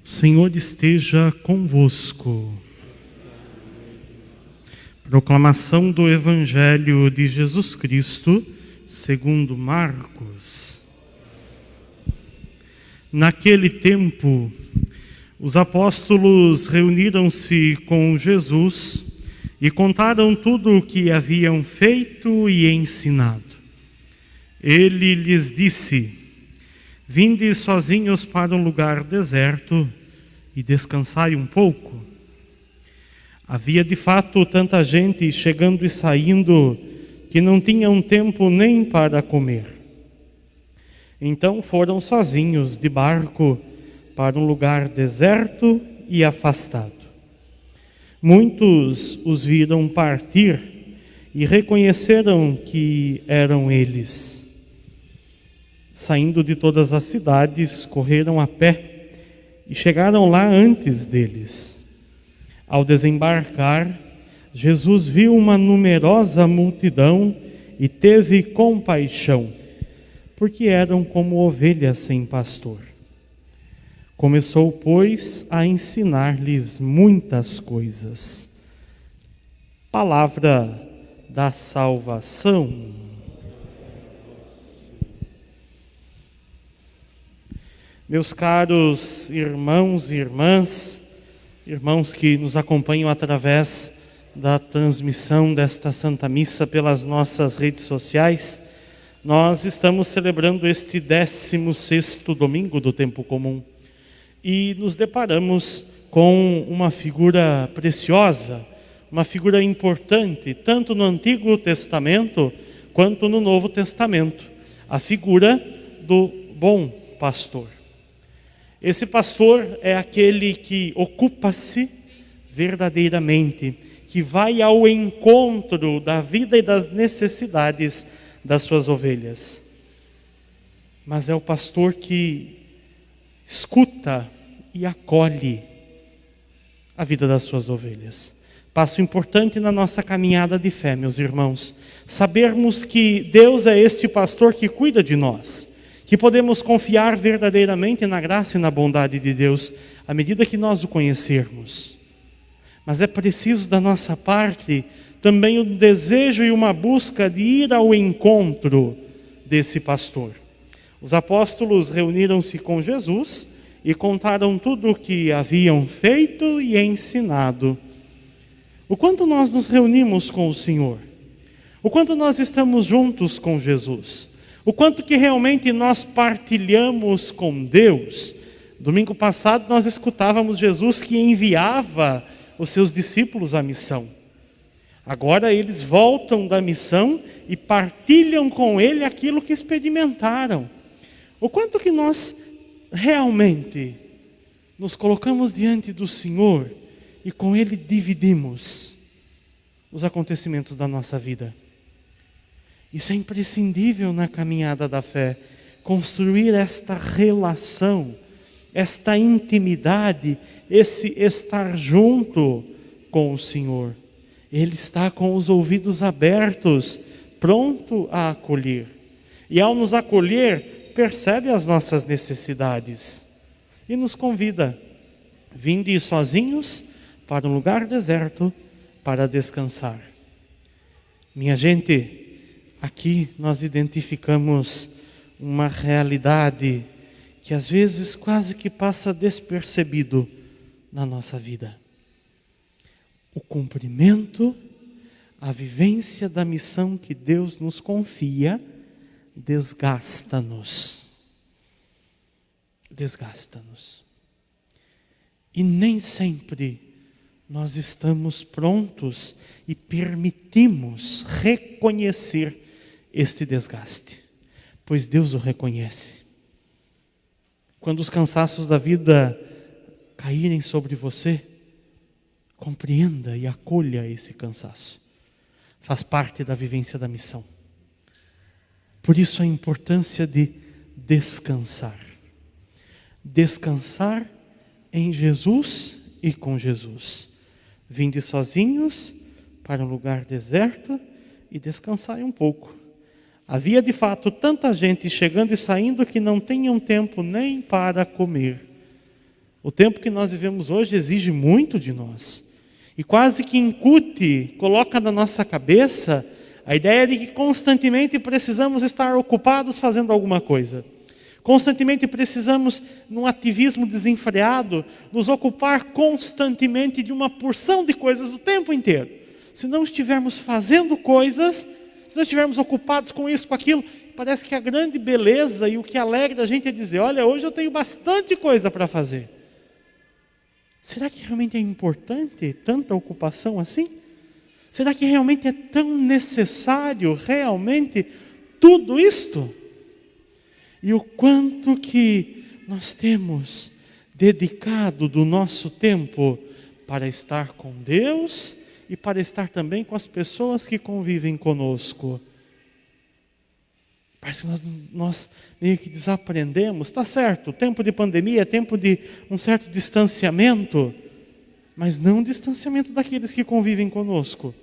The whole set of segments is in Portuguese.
Senhor esteja convosco. Proclamação do Evangelho de Jesus Cristo, segundo Marcos. Naquele tempo, os apóstolos reuniram-se com Jesus e contaram tudo o que haviam feito e ensinado. Ele lhes disse: vinde sozinhos para um lugar deserto e descansai um pouco. Havia de fato tanta gente chegando e saindo que não tinham tempo nem para comer. Então foram sozinhos de barco para um lugar deserto e afastado. Muitos os viram partir e reconheceram que eram eles. Saindo de todas as cidades, correram a pé e chegaram lá antes deles. Ao desembarcar, Jesus viu uma numerosa multidão e teve compaixão, porque eram como ovelhas sem pastor. Começou, pois, a ensinar-lhes muitas coisas. Palavra da salvação. Meus caros irmãos e irmãs, irmãos que nos acompanham através da transmissão desta Santa Missa pelas nossas redes sociais, nós estamos celebrando este 16º domingo do tempo comum e nos deparamos com uma figura preciosa, uma figura importante, tanto no Antigo Testamento quanto no Novo Testamento, a figura do bom pastor. Esse pastor é aquele que ocupa-se verdadeiramente, que vai ao encontro da vida e das necessidades das suas ovelhas. Mas é o pastor que escuta e acolhe a vida das suas ovelhas. Passo importante na nossa caminhada de fé, meus irmãos. Sabermos que Deus é este pastor que cuida de nós, que podemos confiar verdadeiramente na graça e na bondade de Deus, à medida que nós o conhecermos. Mas é preciso da nossa parte também o desejo e uma busca de ir ao encontro desse pastor. Os apóstolos reuniram-se com Jesus e contaram tudo o que haviam feito e ensinado. O quanto nós nos reunimos com o Senhor? O quanto nós estamos juntos com Jesus? O quanto que realmente nós partilhamos com Deus? Domingo passado nós escutávamos Jesus que enviava os seus discípulos à missão. Agora eles voltam da missão e partilham com Ele aquilo que experimentaram. O quanto que nós realmente nos colocamos diante do Senhor e com Ele dividimos os acontecimentos da nossa vida. Isso é imprescindível na caminhada da fé, construir esta relação, esta intimidade, esse estar junto com o Senhor. Ele está com os ouvidos abertos, pronto a acolher. E ao nos acolher, percebe as nossas necessidades e nos convida: vinde sozinhos para um lugar deserto para descansar. Minha gente, aqui nós identificamos uma realidade que às vezes quase que passa despercebido na nossa vida. O cumprimento, a vivência da missão que Deus nos confia, desgasta-nos. Desgasta-nos. E nem sempre nós estamos prontos e permitimos reconhecer este desgaste, pois Deus o reconhece. Quando os cansaços da vida caírem sobre você, compreenda e acolha esse cansaço. Faz parte da vivência da missão. Por isso a importância de descansar. Descansar em Jesus e com Jesus. Vinde sozinhos para um lugar deserto e descansai um pouco. Havia de fato tanta gente chegando e saindo que não tinham tempo nem para comer. O tempo que nós vivemos hoje exige muito de nós. E quase que incute, coloca na nossa cabeça a ideia de que constantemente precisamos estar ocupados fazendo alguma coisa. Constantemente precisamos, num ativismo desenfreado, nos ocupar constantemente de uma porção de coisas o tempo inteiro. Se não estivermos fazendo coisas, se não estivermos ocupados com isso, com aquilo, parece que a grande beleza e o que alegra a gente é dizer, olha, hoje eu tenho bastante coisa para fazer. Será que realmente é importante tanta ocupação assim? Será que realmente é tão necessário, realmente, tudo isto? E o quanto que nós temos dedicado do nosso tempo para estar com Deus e para estar também com as pessoas que convivem conosco. Parece que nós meio que desaprendemos. Está certo, tempo de pandemia é tempo de um certo distanciamento, mas não distanciamento daqueles que convivem conosco.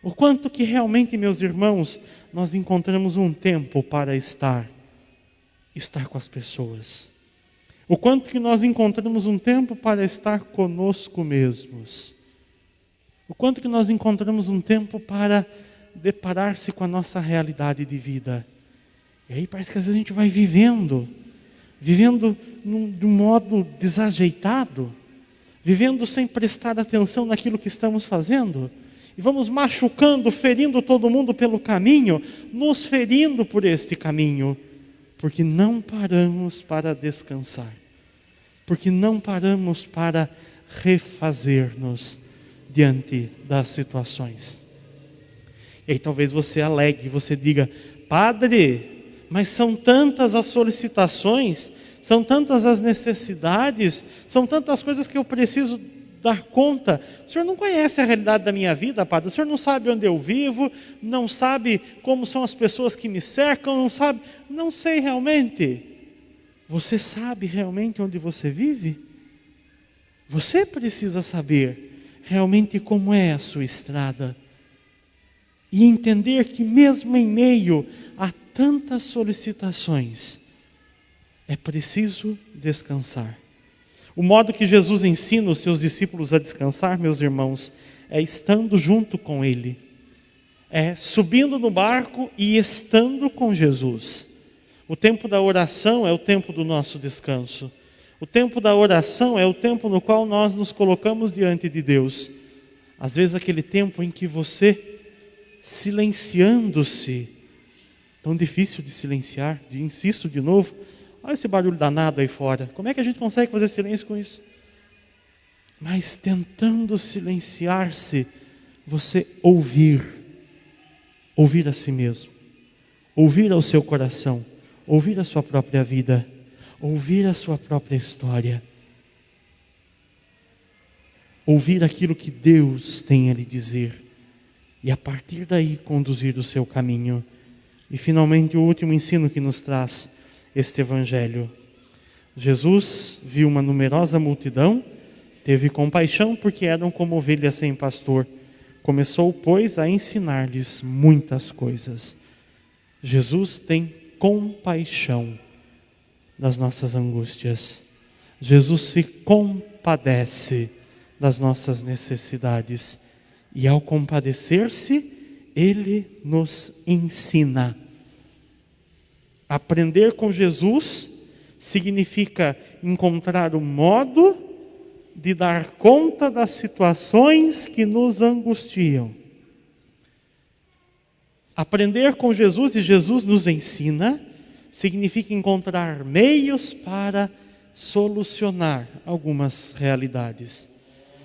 O quanto que realmente, meus irmãos, nós encontramos um tempo para estar com as pessoas. O quanto que nós encontramos um tempo para estar conosco mesmos. O quanto que nós encontramos um tempo para deparar-se com a nossa realidade de vida. E aí parece que às vezes a gente vai vivendo de um modo desajeitado, vivendo sem prestar atenção naquilo que estamos fazendo, e vamos machucando, ferindo todo mundo pelo caminho, nos ferindo por este caminho, porque não paramos para descansar, porque não paramos para refazer-nos diante das situações. E aí talvez você alegue, você diga, padre, mas são tantas as solicitações, são tantas as necessidades, são tantas coisas que eu preciso dar conta. O senhor não conhece a realidade da minha vida, padre, o senhor não sabe onde eu vivo, não sabe como são as pessoas que me cercam, não sei realmente. Você sabe realmente onde você vive? Você precisa saber realmente como é a sua estrada. E entender que mesmo em meio a tantas solicitações, é preciso descansar. O modo que Jesus ensina os seus discípulos a descansar, meus irmãos, é estando junto com Ele. É subindo no barco e estando com Jesus. O tempo da oração é o tempo do nosso descanso. O tempo da oração é o tempo no qual nós nos colocamos diante de Deus. Às vezes aquele tempo em que você, silenciando-se, tão difícil de silenciar, insisto de novo, olha esse barulho danado aí fora, como é que a gente consegue fazer silêncio com isso? Mas tentando silenciar-se, você ouvir a si mesmo, ouvir ao seu coração, ouvir a sua própria vida, ouvir a sua própria história, ouvir aquilo que Deus tem a lhe dizer, e a partir daí conduzir o seu caminho. E finalmente o último ensino que nos traz este evangelho. Jesus viu uma numerosa multidão, teve compaixão porque eram como ovelhas sem pastor. Começou, pois, a ensinar-lhes muitas coisas. Jesus tem compaixão das nossas angústias. Jesus se compadece das nossas necessidades. E ao compadecer-se, Ele nos ensina. Aprender com Jesus significa encontrar o modo de dar conta das situações que nos angustiam. Aprender com Jesus, e Jesus nos ensina, significa encontrar meios para solucionar algumas realidades.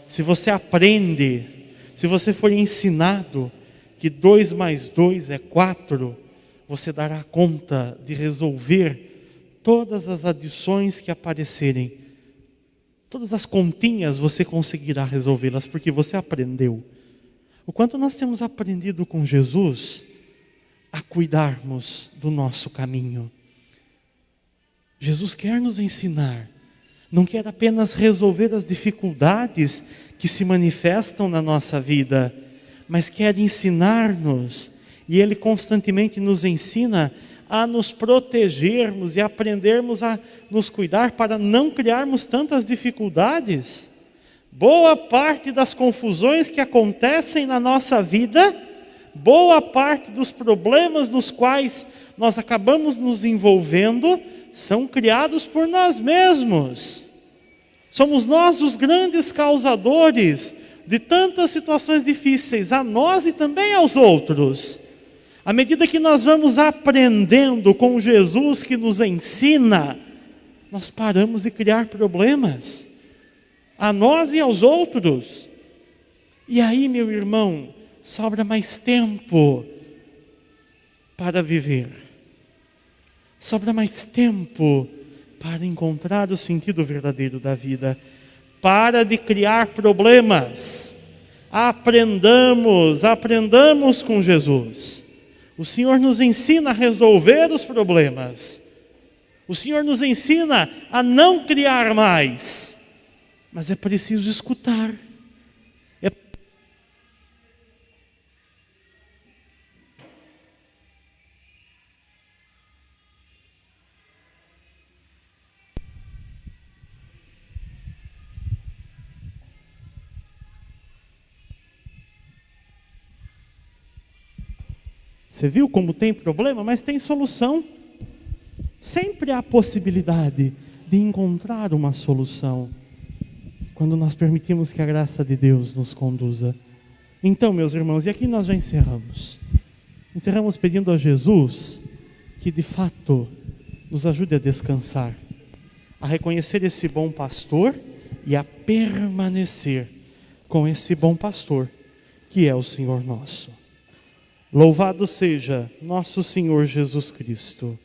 Se você aprende, se você for ensinado que 2 mais 2 é 4, você dará conta de resolver todas as adições que aparecerem. Todas as continhas você conseguirá resolvê-las, porque você aprendeu. O quanto nós temos aprendido com Jesus a cuidarmos do nosso caminho. Jesus quer nos ensinar, não quer apenas resolver as dificuldades que se manifestam na nossa vida, mas quer ensinar-nos, e Ele constantemente nos ensina a nos protegermos e aprendermos a nos cuidar para não criarmos tantas dificuldades. Boa parte das confusões que acontecem na nossa vida, boa parte dos problemas nos quais nós acabamos nos envolvendo, são criados por nós mesmos. Somos nós os grandes causadores de tantas situações difíceis, a nós e também aos outros. À medida que nós vamos aprendendo com Jesus que nos ensina, nós paramos de criar problemas, a nós e aos outros. E aí, meu irmão, sobra mais tempo para viver. Sobra mais tempo para encontrar o sentido verdadeiro da vida. Para de criar problemas. Aprendamos com Jesus. O Senhor nos ensina a resolver os problemas. O Senhor nos ensina a não criar mais. Mas é preciso escutar. Você viu como tem problema, mas tem solução. Sempre há possibilidade de encontrar uma solução, quando nós permitimos que a graça de Deus nos conduza. Então, meus irmãos, e aqui nós já encerramos. Encerramos pedindo a Jesus que de fato nos ajude a descansar, a reconhecer esse bom pastor e a permanecer com esse bom pastor, que é o Senhor nosso. Louvado seja nosso Senhor Jesus Cristo.